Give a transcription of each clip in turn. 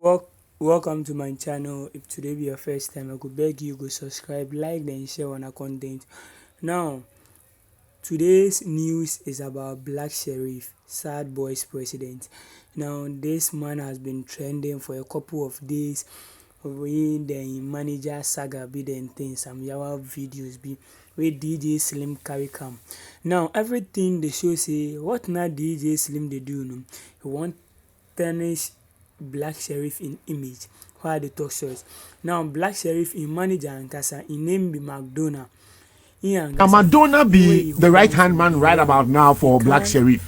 Wel- Welcome to my channel. If today be your first time, I could beg you go subscribe, like, then share on our content. Now, today's news is about Black Sherif, Sad Boys president. Now, this man has been trending for a couple of days. When the manager saga be the thing, some yawa videos be where DJ Slim carry come. Now, everything they show say what now DJ Slim they do no. He want tarnish Black Sherif in image. Why the talk shows? Now, Black Sherif in manager and Kasa in name be McDonald. Madonna be the right hand man right about now for Black Sherif.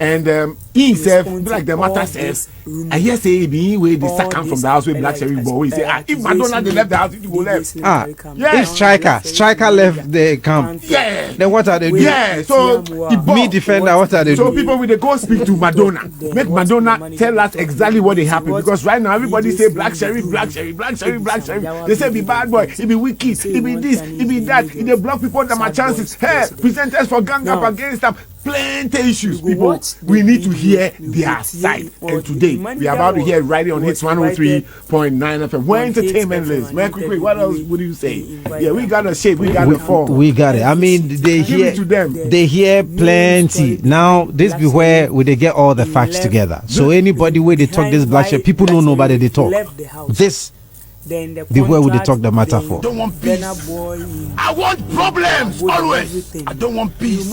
And he himself, like the matter says, I hear say be where they come from the house with Black Sherif boy. He say, if Madonna they left the house, you go left. If striker left the camp. Yeah. Then what are they doing? Yeah. So Me defender, what are they so doing? people will they go speak to Madonna, make Madonna tell us exactly what they happened, because right now everybody say Black Sherif, Black Sherif, Black Sherif, Black Sherif. They say be bad boy, he be wicked, he be this, he be that, he they block people that my chances. Hey, presenters for gang up against them. Plenty issues, people. We need to hear their side. And today we are about to hear right on Hits 103.9 FM. We're entertainment list. Man, quickly, what else would you say? Yeah, we got a shape, we got a form. We got it. I mean, they hear plenty. Now, this be where they get all the facts together. So anybody where they talk this Black shit, people don't know about it, they talk. This be where would they talk the matter for? I don't want peace. I want problems always. I don't want peace.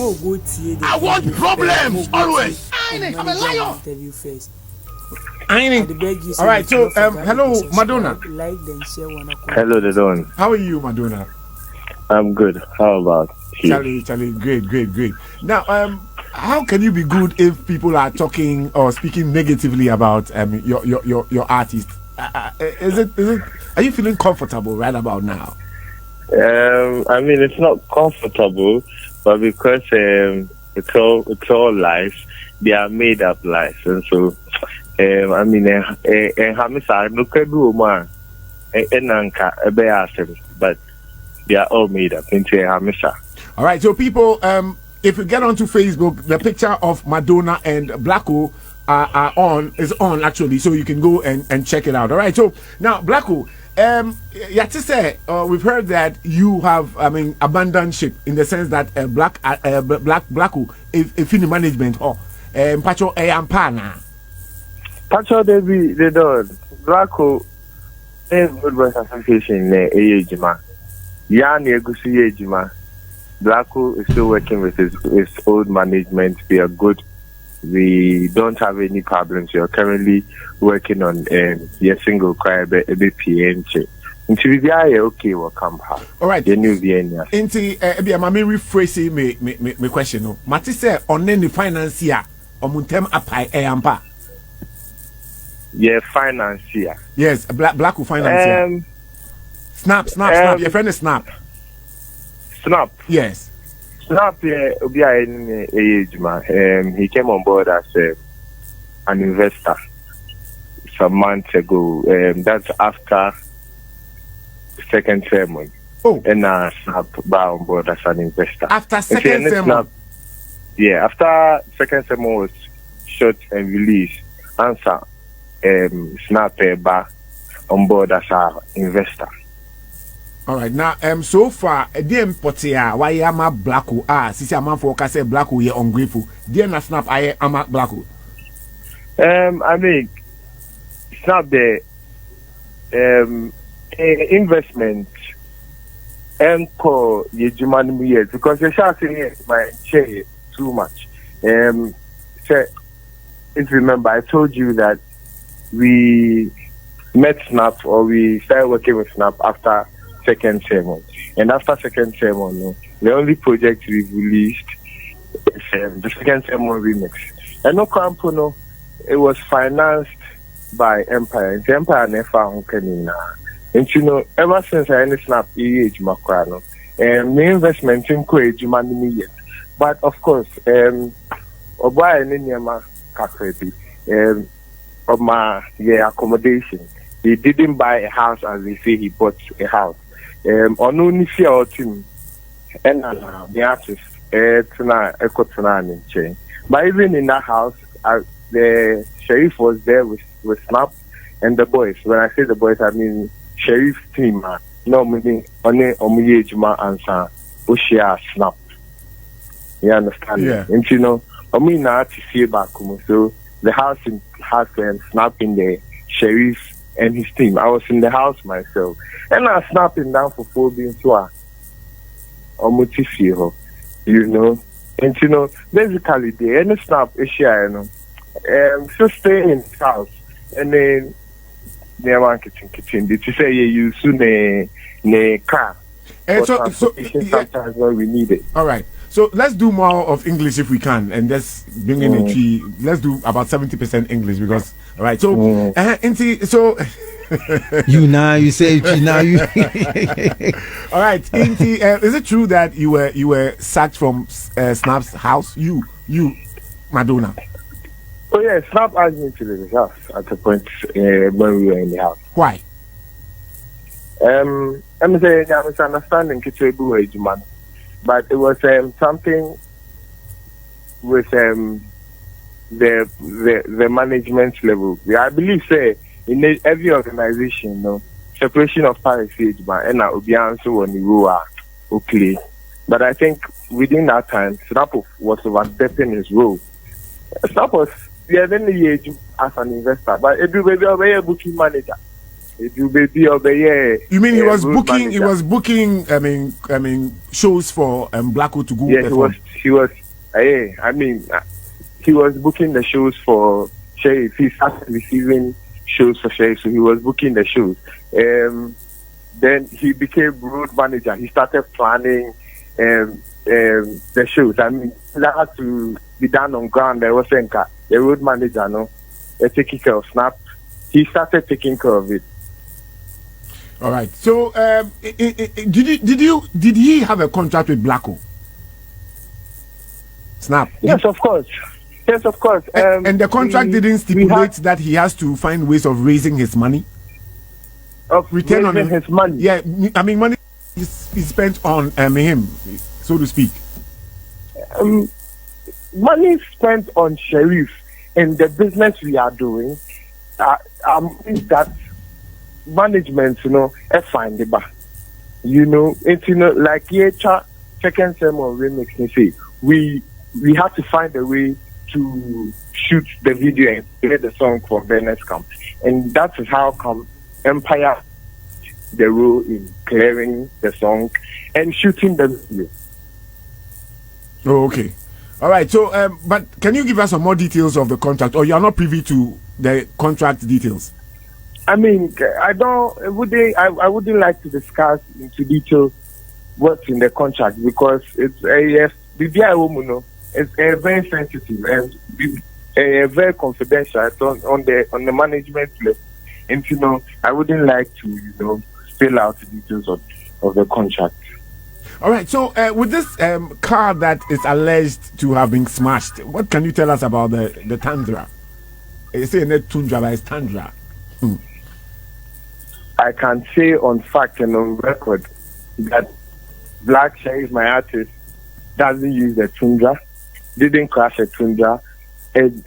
I want problems always. I'm a liar. All right, so hello, Madonna. Hello, the Don. How are you, Madonna? I'm good. How about you? Charlie, great. Now, how can you be good if people are talking or speaking negatively about your artist? Is it? Are you feeling comfortable right about now? I mean, it's not comfortable, but because it's all lies, they are made up lies, and so I mean, Hamisa no kedu ma enanka ebe asem, but they are all made up into Hamisa. All right, so people, if you get onto Facebook, the picture of Madonna and Blacko is on actually, so you can go and check it out. All right, so now Blacko, we've heard that you have, abandoned ship in the sense that Blacko if in the management Pacho Ampana. Pacho they don't Blacko good boys association Ejima. Yani Egusi Ejima. Blacko is still working with his old management. They are good. We don't have any problems. We are currently working on your single choir PNC. Until we are okay, we'll come back. All right. The new Vienna. Until I'm rephrasing me question. No, Mati say on any financier or muntem apply ampa. Yeah, financier. Yes, Blacko financier. Snap. Your friend is Snap. Snap. Yes. Snap, he came on board as an investor some months ago. That's after second sermon. Oh. And Snap back on board as an investor. After second sermon? Yeah, after second sermon was shot and released, answer Snap back on board as an investor. All right, now so far DM potia why am a Blacko sisi a man for say Blacko here ungrateful. DM na Snap I am a Blacko. I mean Snap the investment for Yejimani years because the shall say my share too much. So if you remember I told you that we met Snap or we started working with Snap after second sermon, and after second sermon, the only project we've released is the second sermon remix. And no campo, it was financed by Empire. And Empire never found and ever since I Snap age Macrano, and the investment in Kuwait money yet. But of course, Oba and Niama Kakrebi, of my accommodation. He didn't buy a house as they say he bought a house. On only fear team and the artist but even in that house the sheriff was there with Snap and the boys. When I say the boys, I mean Sherif's team. No, meaning only Omuyejima answer. Oshia snap. You understand? Yeah. And you know, Omina to see back. So the house has snapping the Sherif and his team. I was in the house myself, and I snapping down for 4 being so. Omutifio, you know, and you know, basically the any snap Asia, you know, so staying in the house, and then near one kitchen. Did you say you soon ne car? And so sometimes when we need it. All right. So let's do more of English if we can, and let's bring in a tree. Let's do about 70% English because, all right. So, so you say now you. All right, Inti, is it true that you were sacked from Snap's house? You, Madonna. Oh yeah, Snap asked me to leave his house at the point when we were in the house. Why? I'm saying I'm misunderstanding Kitchebu age man. But it was something with the management level. I believe in every organization, you know, separation of powers and Obianso on the rule okay. But I think within that time, Snap was overstepping his role. Snap was then the age as an investor, but it will be a booking manager. You mean he was booking? Manager. He was booking. I mean, shows for Blacko to go. Yeah, he was. He was booking the shows for Sherif. He started receiving shows for Sherif, so he was booking the shows. Then he became road manager. He started planning the shows. I mean, that had to be done on ground. There was the road manager, no, taking care of Snap. He started taking care of it. All right. So, did he have a contract with Blacko? Snap. Yes, of course. Yes, of course. And the contract didn't stipulate that he has to find ways of raising his money. Of return on his money. Yeah, I mean, money is spent on him, so to speak. Money spent on Sherif and the business we are doing. That management, you know, find the bar. You know, it's like second sermon remix. You see, we have to find a way to shoot the video and play the song for Venice Camp, and that is how come Empire the role in clearing the song and shooting the video. Oh, okay. All right. So, but can you give us some more details of the contract, or you are not privy to the contract details? I mean, I wouldn't like to discuss into detail what's in the contract because it's it's very sensitive and very confidential. It's on the management level, and you know, I wouldn't like to spill out the details of the contract. All right. So, with this car that is alleged to have been smashed, what can you tell us about the Tundra? You say not Tundra, but it's Tundra. I can say on fact and on record that Black Sherif, my artist, doesn't use the Tundra, didn't crash a Tundra, and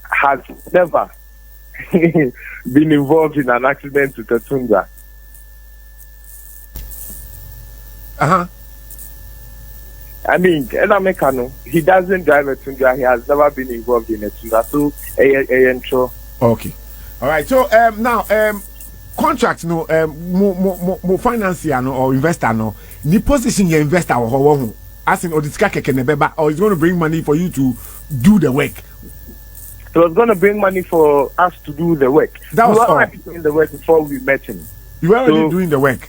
has never been involved in an accident with a Tundra. I mean, he doesn't drive a Tundra. He has never been involved in a Tundra. So, okay. All right. So, now, contract no more financier no or investor no ni position your investor or as in or he's going to bring money for you to do the work. He was going to bring money for us to do the work. That was already doing the work before we met him. You were already doing the work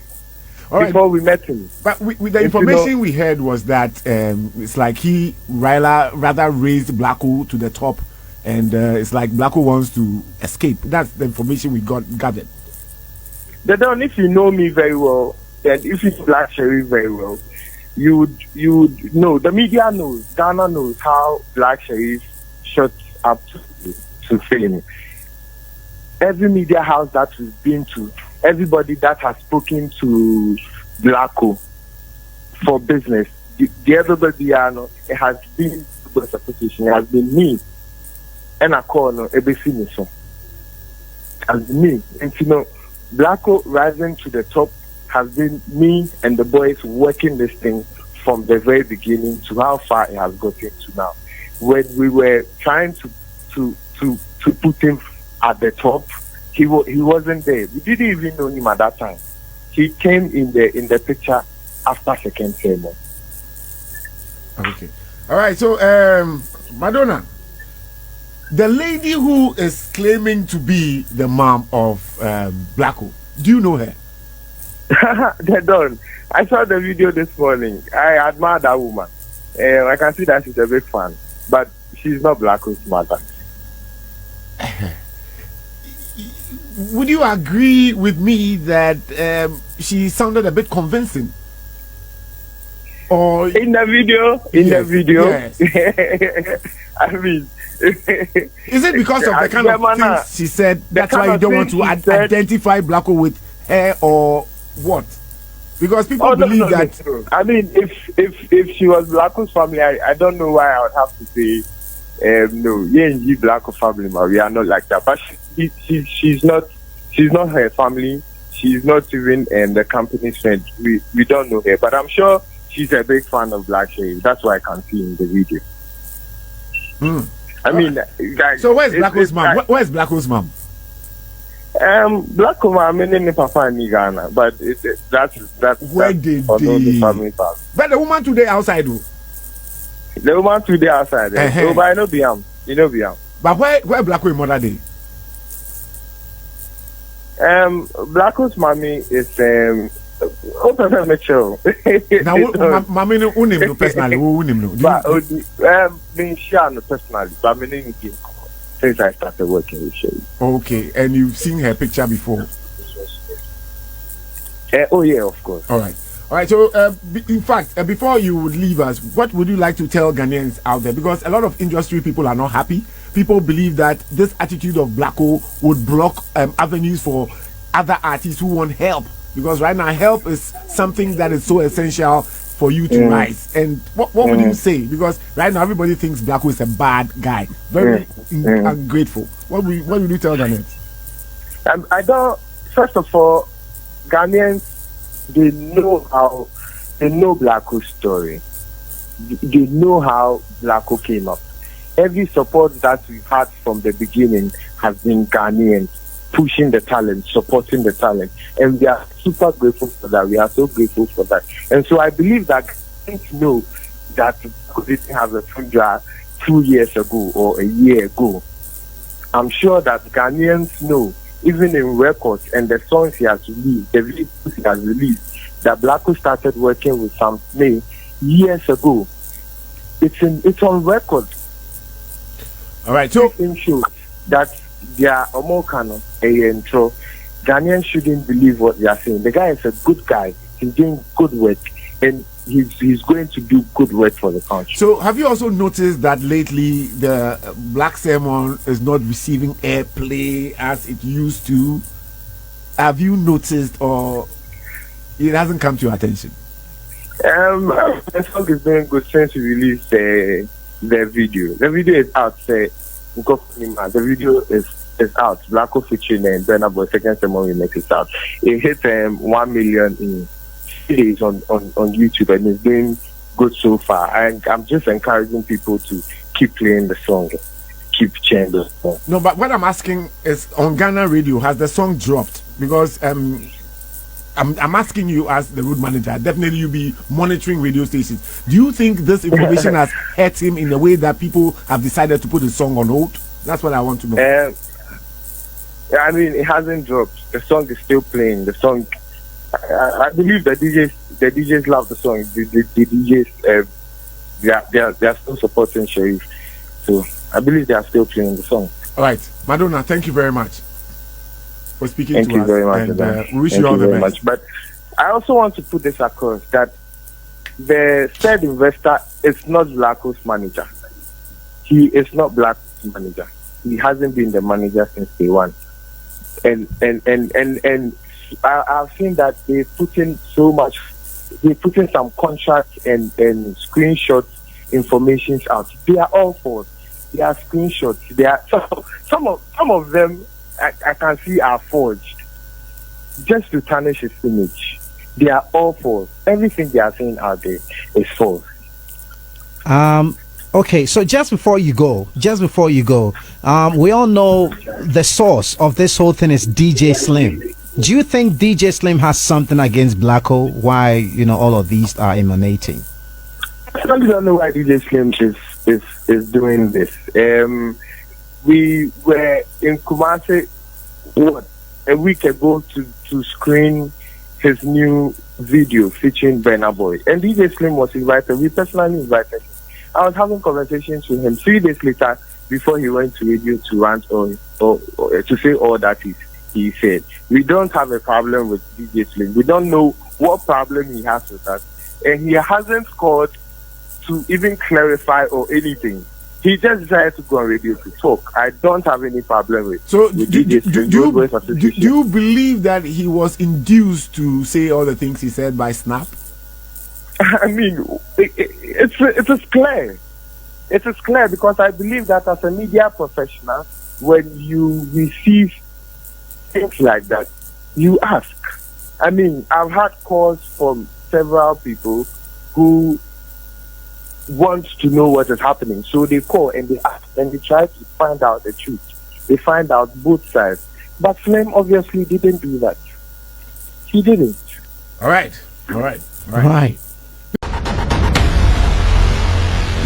before we met him. But with the information we heard was that it's like he rather raised Blacko to the top, and it's like Blacko wants to escape. That's the information we gathered. Then if you know me very well, and if you know Black Sherif very well, you would know. The media knows, Ghana knows how Black Sherif shot up to fame. Every media house that we've been to, everybody that has spoken to Blacko for business, everybody it has been the association, it has been me, and I call ABC. has been me. And Blacko rising to the top has been me and the boys working this thing from the very beginning to how far it has gotten to now. When we were trying to put him at the top, he wasn't there. We didn't even know him at that time. He came in the picture after second sermon. Okay. All right. So, Madonna, the lady who is claiming to be the mom of Blacko, do you know her? They're done. I saw the video this morning. I admire that woman. I can see that she's a big fan, but she's not Blacko's mother. Would you agree with me that she sounded a bit convincing? Or in the video? Yes. I mean, is it because of the kind of things she said? That's why you don't want to identify Blacko with her, or what? Because people believe that. No. I mean, if she was Blacko's family, I don't know why I would have to say no. Yeah, Blacko family, we are not like that. But she's not her family. She's not even the company's friend. We don't know her, but I'm sure she's a big fan of Black Sherif. That's why I can see in the video. I mean, guys. So where's Blacko's mom? Where's Blacko's mom? Blacko mom in Papa in Ghana, but that's where did the family part. But the woman today outside, though. The woman today outside. So, but I know Biam. You know Biam. But where Blacko mother day? Blacko's mommy is open Mitchell. Now, mommy no unim personally. Who unim no? But me share no personally. But me no since I started working with Sherif. Okay, and you've seen her picture before? Oh yeah, of course. All right. So, in fact, before you would leave us, what would you like to tell Ghanaians out there? Because a lot of industry people are not happy. People believe that this attitude of Blacko would block avenues for other artists who want help. Because right now, help is something that is so essential for you to rise. And what would you say? Because right now, everybody thinks Blacko is a bad guy, very ungrateful. What would you tell Ghanaians? I don't. First of all, Ghanaians, they know Blacko's story. They know how Blacko came up. Every support that we've had from the beginning has been Ghanaians pushing the talent, supporting the talent, and we are super grateful for that. We are so grateful for that, and so I believe that Ghanaians know that Blacko didn't have a funeral 2 years ago or a year ago. I'm sure that Ghanaians know, even in records and the songs he has released, the videos he has released, that Blacko started working with Sam Smith years ago. It's on record. All right, so shows that they are Omokano, a intro. Ghanaians shouldn't believe what they are saying. The guy is a good guy. He's doing good work, and he's going to do good work for the country. So, have you also noticed that lately the Black Sermon is not receiving airplay as it used to? Have you noticed, or it hasn't come to your attention? The song is doing good since we released the video. The video is out. The video is out. Blacko featuring and Burna Boy second sermon remix is out. It hit 1 million in 3 days on YouTube, and it's doing good so far. And I'm just encouraging people to keep playing the song, keep sharing the song. No, but what I'm asking is, on Ghana radio, has the song dropped? Because I'm asking you as the road manager. Definitely you'll be monitoring radio stations. Do you think this information has hurt him in a way that people have decided to put the song on hold? That's what I want to know. I mean, it hasn't dropped. The song is still playing. The song, I believe the DJs love the song. The DJs, they are still supporting Sherif. So I believe they are still playing the song. All right, Madonna, thank you very much for speaking to us. Thank you very much. And we wish you all the best. But I also want to put this across, that the said investor is not Blacko's manager. He is not Blacko's manager. He hasn't been the manager since day one. And I've seen that they put in so much. They put in some contracts and screenshots, informations out. They are all false. They are screenshots. They are some of them I can see are forged just to tarnish his image. They are all false. Everything they are saying out there is false. Okay, so just before you go, we all know the source of this whole thing is DJ Slim. Do you think DJ Slim has something against Blacko? Why, all of these are emanating? I really don't know why DJ Slim is doing this. We were in Kumasi a week ago to screen his new video featuring Burna Boy, and DJ Slim was invited. We personally invited him. I was having conversations with him 3 days later before he went to radio to rant or to say all that he said. We don't have a problem with DJ Slim. We don't know what problem he has with us, and he hasn't called to even clarify or anything. He just decided to go on radio to talk. I don't have any problem with. So, do you believe that he was induced to say all the things he said by Snap? I mean, it's clear. It is clear because I believe that as a media professional, when you receive things like that, you ask. I mean, I've had calls from several people who want to know what is happening. So they call and they ask and they try to find out the truth. They find out both sides. But Slim obviously didn't do that. He didn't. All right.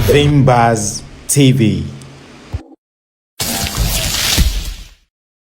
Vimbaz TV.